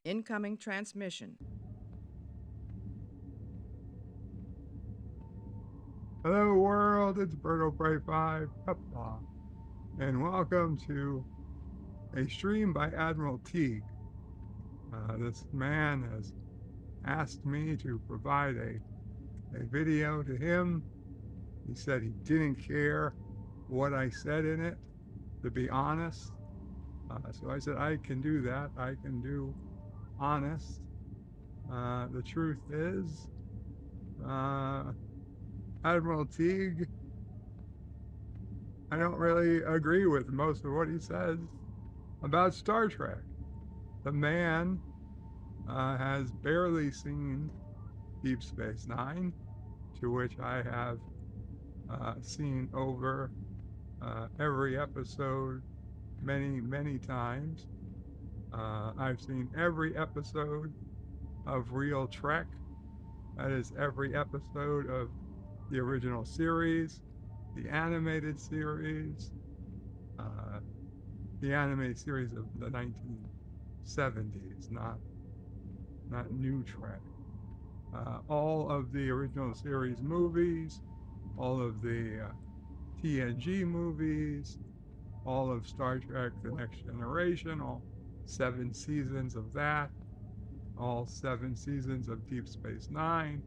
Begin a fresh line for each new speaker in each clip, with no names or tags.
Incoming transmission.
Hello world, it's Berto Bray 5, Peppa, and welcome to a stream by Admiral Teag. This man has asked me to provide a video to him. He said he didn't care what I said in it, to be honest. So I said, I can do that. I can do honest. The truth is, Admiral Teag, I don't really agree with most of what he says about Star Trek. The man has barely seen Deep Space Nine, to which I have seen over every episode many, many times. I've seen every episode of Real Trek. That is every episode of the original series, the animated series, the animated series of the 1970s, not new Trek. All of the original series movies, all of the TNG movies, all of Star Trek The Next Generation, all 7 seasons of that, all 7 seasons of Deep Space Nine,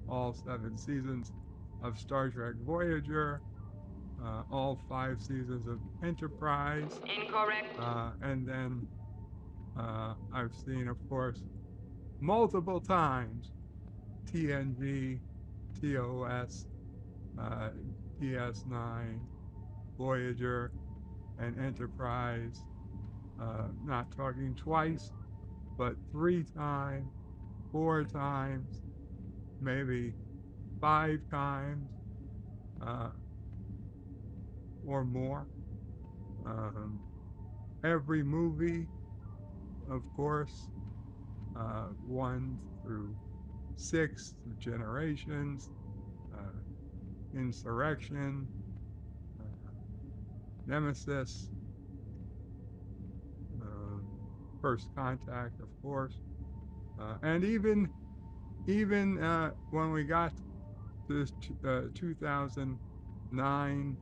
all 7 seasons of Star Trek Voyager, all 5 seasons of Enterprise.
Incorrect.
And then I've seen, of course, multiple times TNG, TOS, DS9, Voyager, and Enterprise. Not talking twice, but 3 times, 4 times, maybe 5 times, or more. Every movie, of course, 1 through 6, Generations, Insurrection, Nemesis, First Contact, of course, and even when we got to this 2009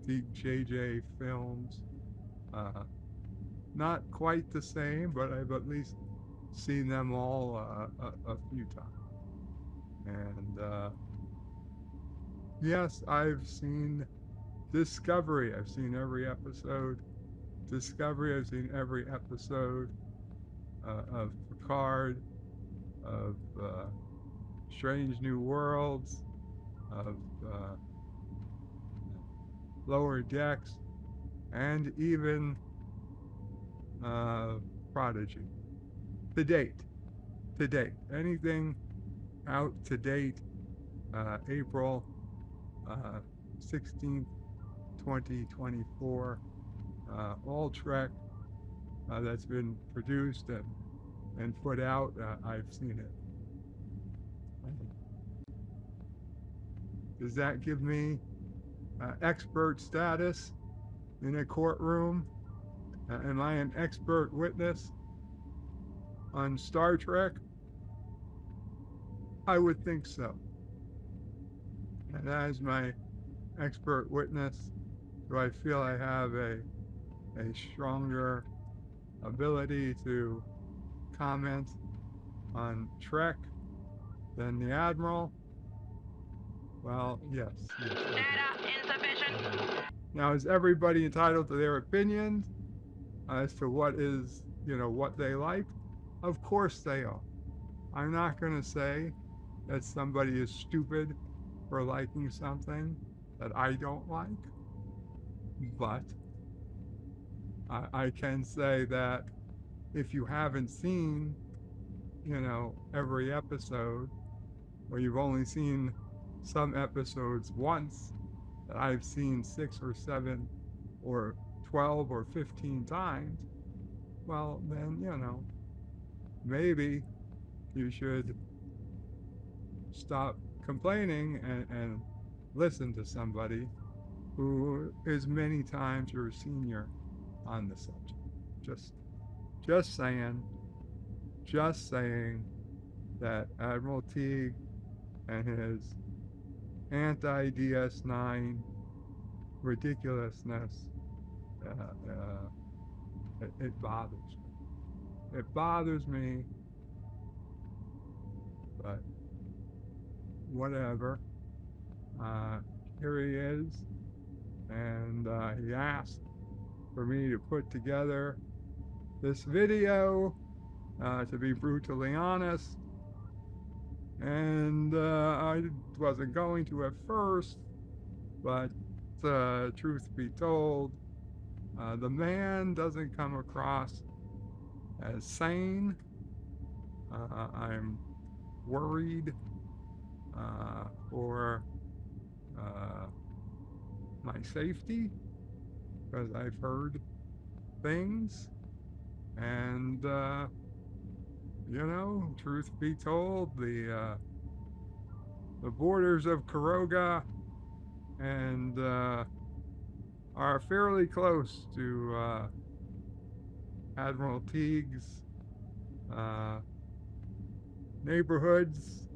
the JJ films, not quite the same, but I've at least seen them all a few times. And yes, I've seen Discovery. I've seen every episode. Discovery, I've seen every episode of Picard, of Strange New Worlds, of Lower Decks, and even Prodigy. To date. Anything out to date, April 16th, 2024. All Trek that's been produced and put out, I've seen it. Does that give me expert status in a courtroom? Am I an expert witness on Star Trek? I would think so. And as my expert witness, do I feel I have a stronger ability to comment on Trek than the Admiral? Well, yes.
Data insufficient.
Now, is everybody entitled to their opinions as to what is, what they like? Of course they are. I'm not going to say that somebody is stupid for liking something that I don't like, but I can say that if you haven't seen, every episode, or you've only seen some episodes once, that I've seen 6 or 7 or 12 or 15 times, well, then, maybe you should stop complaining and listen to somebody who is many times your senior on the subject. Just Just saying that Admiral Teag and his anti-DS9 ridiculousness, it bothers me. It bothers me, but whatever. Here he is, and he asked for me to put together this video, to be brutally honest, and I wasn't going to at first, but truth be told, the man doesn't come across as sane. I'm worried for my safety, because I've heard things, and truth be told, the borders of Caroga and are fairly close to Admiral Teag's neighborhoods,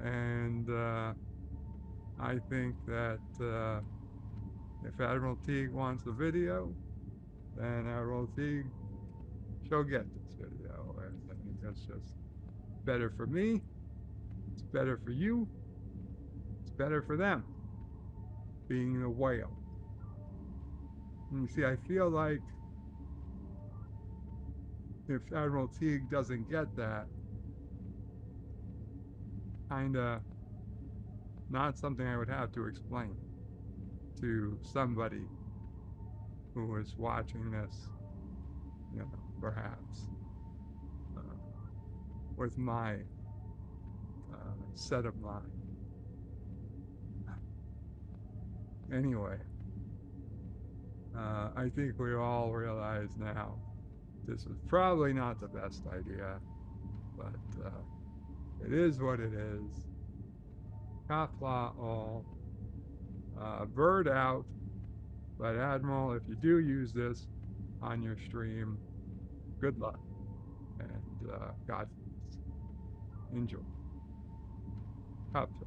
and I think that if Admiral Teag wants a video, then Admiral Teag shall get this video. And I think that's just better for me, it's better for you, it's better for them, being the whale. And you see, I feel like if Admiral Teag doesn't get that, kinda not something I would have to explain to somebody who is watching this, perhaps with my set of mind. Anyway, I think we all realize now this is probably not the best idea, but it is what it is. Kafla all. Bird out. But Admiral, if you do use this on your stream, good luck, and God bless. Enjoy. Kafla.